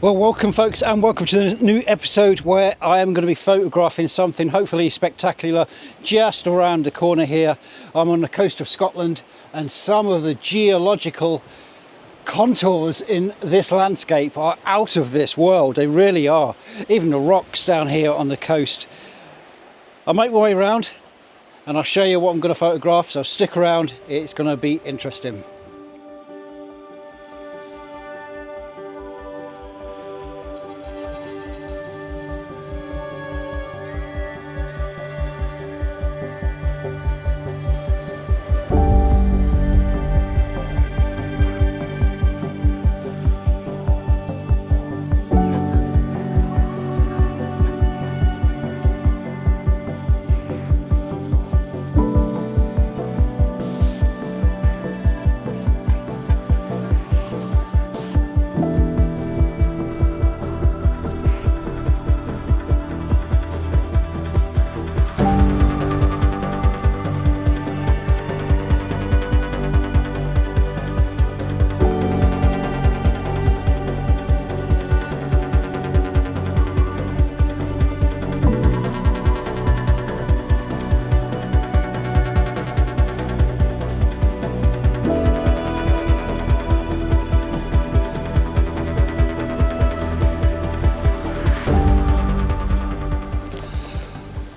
Well, welcome folks, and welcome to the new episode where I am going to be photographing something hopefully spectacular just around the corner here. I'm on the coast of Scotland, and some of the geological contours in this landscape are out of this world. They really are. Even the rocks down here on the coast. I'll make my way around and I'll show you what I'm going to photograph, so stick around, it's going to be interesting.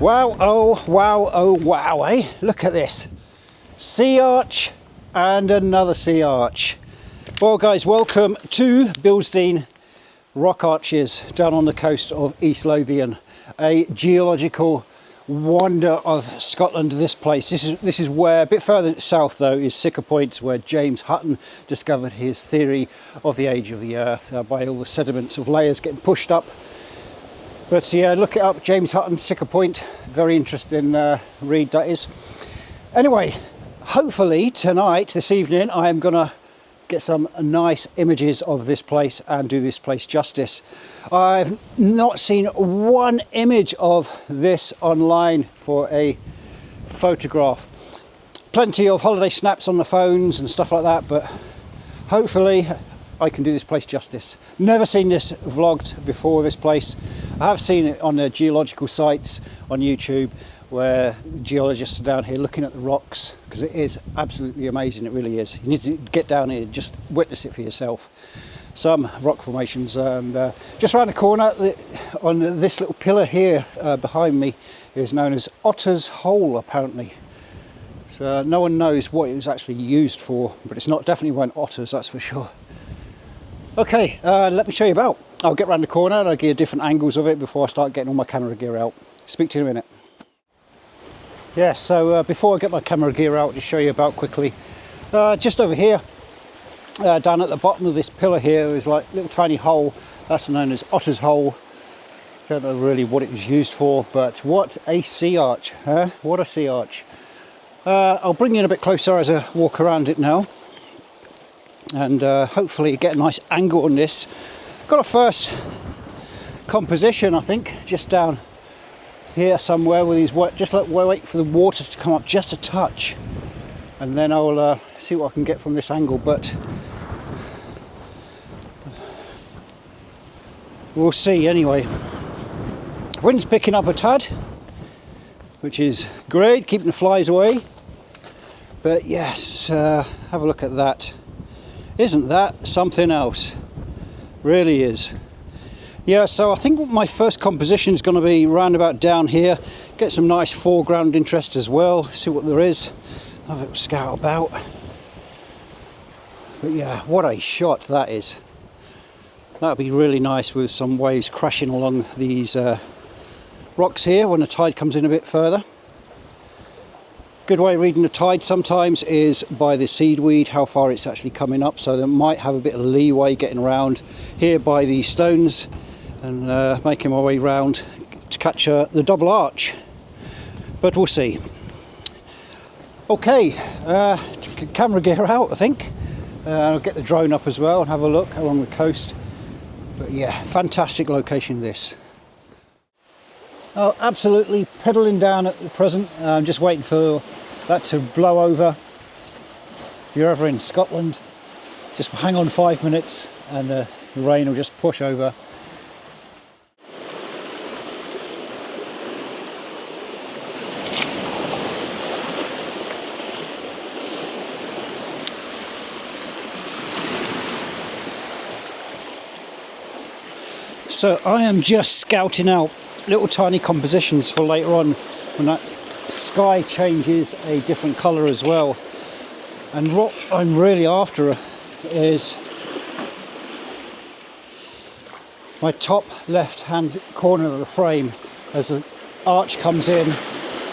Wow, oh wow, eh? Look at this. Sea arch and another sea arch. Well guys, welcome to Bilsdean rock arches down on the coast of East Lothian. A geological wonder of Scotland, this place. This is where, a bit further south though, is Sicker Point, where James Hutton discovered his theory of the age of the earth by all the sediments of layers getting pushed up. But yeah, look it up, James Hutton, Sicker Point. Very interesting read that is. Anyway, hopefully tonight, this evening, I am gonna get some nice images of this place and do this place justice. I've not seen one image of this online for a photograph. Plenty of holiday snaps on the phones and stuff like that, but hopefully I can do this place justice. Never seen this vlogged before, this place. I have seen it on the geological sites on YouTube where geologists are down here looking at the rocks, because it is absolutely amazing, it really is. You need to get down here and just witness it for yourself. Some rock formations, and just around the corner on this little pillar here behind me is known as Otter's Hole, apparently. So no one knows what it was actually used for, but it's not definitely one otters, that's for sure. Okay, let me show you about. I'll get round the corner and I'll give you different angles of it before I start getting all my camera gear out. Speak to you in a minute. Yeah, so before I get my camera gear out, just show you about quickly. Just over here, down at the bottom of this pillar here is like a little tiny hole. That's known as Otter's Hole. Don't know really what it was used for, but what a sea arch, huh? What a sea arch. I'll bring you in a bit closer as I walk around it now, and hopefully get a nice angle on this. Got a first composition, I think, just down here somewhere with these, just like wait for the water to come up just a touch, and then I'll see what I can get from this angle, but we'll see anyway. Wind's picking up a tad, which is great, keeping the flies away. But yes, have a look at that. Isn't that something else? Really is. Yeah, so I think my first composition is going to be round about down here. Get some nice foreground interest as well. See what there is. Have a little scout about. But yeah, what a shot that is. That would be really nice with some waves crashing along these rocks here when the tide comes in a bit further. Good way of reading the tide sometimes is by the seaweed, how far it's actually coming up, so they might have a bit of leeway getting around here by these stones and making my way round to catch the double arch, but we'll see. Okay, camera gear out, I think. I'll get the drone up as well and have a look along the coast. But yeah, fantastic location this. Oh, absolutely pedalling down at the present. I'm just waiting for that to blow over. If you're ever in Scotland, just hang on 5 minutes and the rain will just push over. So I am just scouting out little tiny compositions for later on when that sky changes a different colour as well. And what I'm really after is my top left hand corner of the frame. As the arch comes in,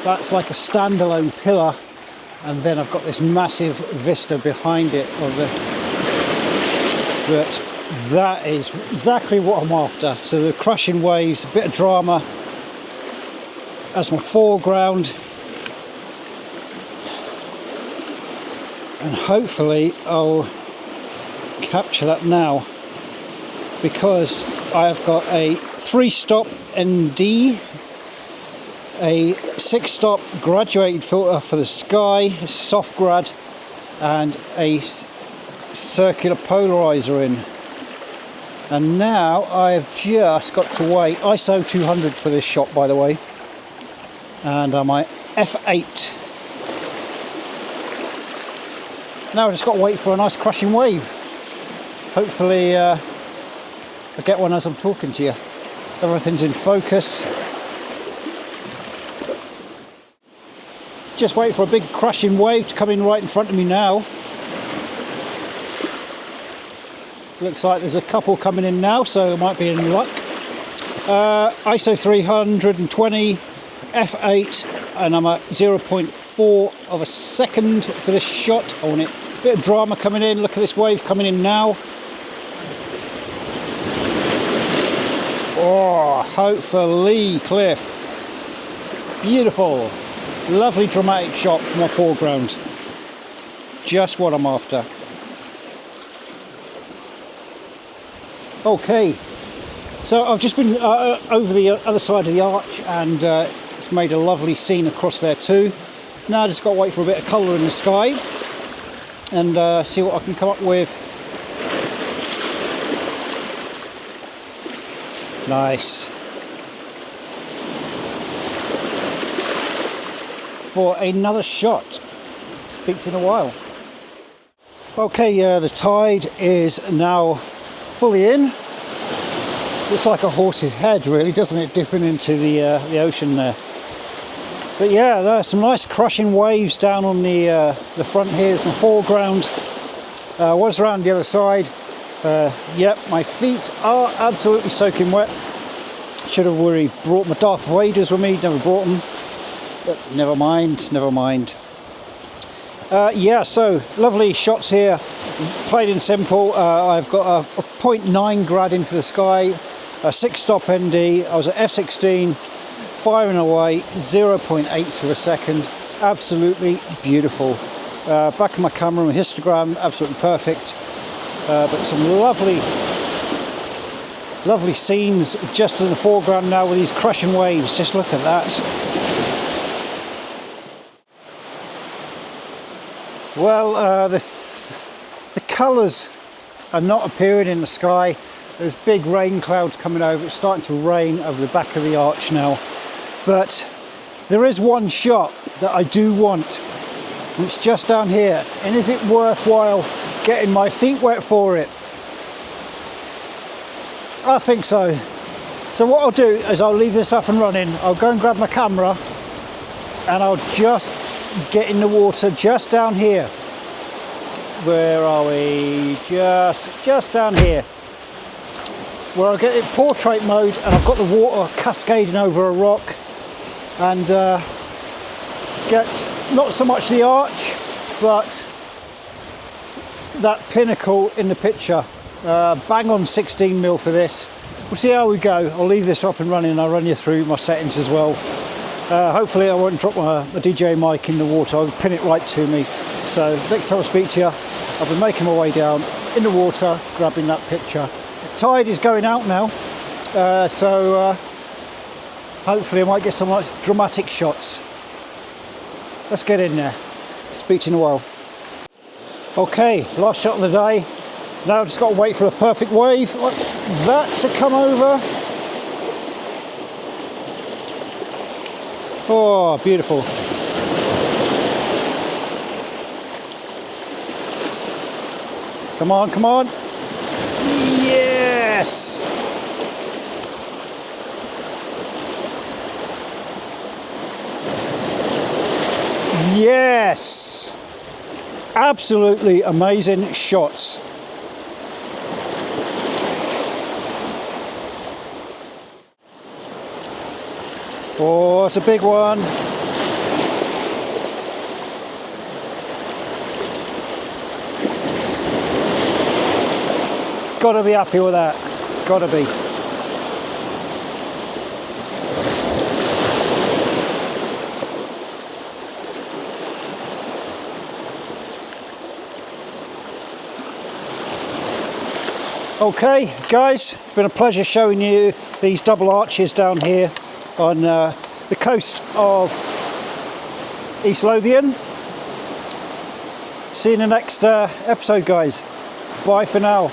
that's like a standalone pillar, and then I've got this massive vista behind it of but that is exactly what I'm after. So the crashing waves, a bit of drama as my foreground, and hopefully I'll capture that now, because I've got a 3-stop ND, a 6-stop graduated filter for the sky, soft grad, and a circular polarizer in. And now I've just got to wait. ISO 200 for this shot, by the way, and my f8. Now I've just got to wait for a nice crashing wave. Hopefully I'll get one as I'm talking to you. Everything's in focus. Just wait for a big crashing wave to come in right in front of me now. Looks like there's a couple coming in now, so I might be in luck. ISO 320, f8, and I'm at 0.4 of a second for this shot. I want it. A bit of drama coming in. Look at this wave coming in now. Oh, hopefully cliff. Beautiful. Lovely dramatic shot from my foreground. Just what I'm after. Okay, so I've just been over the other side of the arch, and it's made a lovely scene across there too. Now I just got to wait for a bit of colour in the sky and see what I can come up with. Nice. For another shot. Speak to you in a while. Okay, the tide is now fully in. Looks like a horse's head, really, doesn't it, dipping into the ocean there. But yeah, there are some nice crushing waves down on the front here, the foreground. Was around the other side. Yep, my feet are absolutely soaking wet. Should have really brought my Darth Vaders with me, never brought them. But never mind, never mind. Yeah, so lovely shots here. Plain and simple. I've got a 0.9 grad in for the sky, a 6-stop ND. I was at f16, firing away, 0.8 for a second. Absolutely beautiful. Back of my camera, my histogram, absolutely perfect. But some lovely scenes just in the foreground now with these crashing waves. Just look at that. Well, the colours are not appearing in the sky. There's big rain clouds coming over. It's starting to rain over the back of the arch now. But there is one shot that I do want. It's just down here. And is it worthwhile getting my feet wet for it? I think so. So what I'll do is I'll leave this up and running. I'll go and grab my camera and I'll just get in the water just down here. Where are we? Just down here. Where I'll get it portrait mode and I've got the water cascading over a rock, and get not so much the arch but that pinnacle in the picture. Bang on 16mm for this. We'll see how we go. I'll leave this up and running and I'll run you through my settings as well. Hopefully I won't drop my DJ mic in the water. I'll pin it right to me. So next time I speak to you, I'll be making my way down in the water, grabbing that picture. The tide is going out now, so hopefully I might get some nice dramatic shots. Let's get in there. Speak to you in a while. Okay, last shot of the day. Now I've just got to wait for a perfect wave like that to come over. Oh, beautiful. Come on, come on. Yes! Yes! Absolutely amazing shots. Oh, it's a big one. Gotta be happy with that. Gotta be. Okay, guys, it's been a pleasure showing you these double arches down here on the coast of East Lothian. See you in the next episode, guys. Bye for now.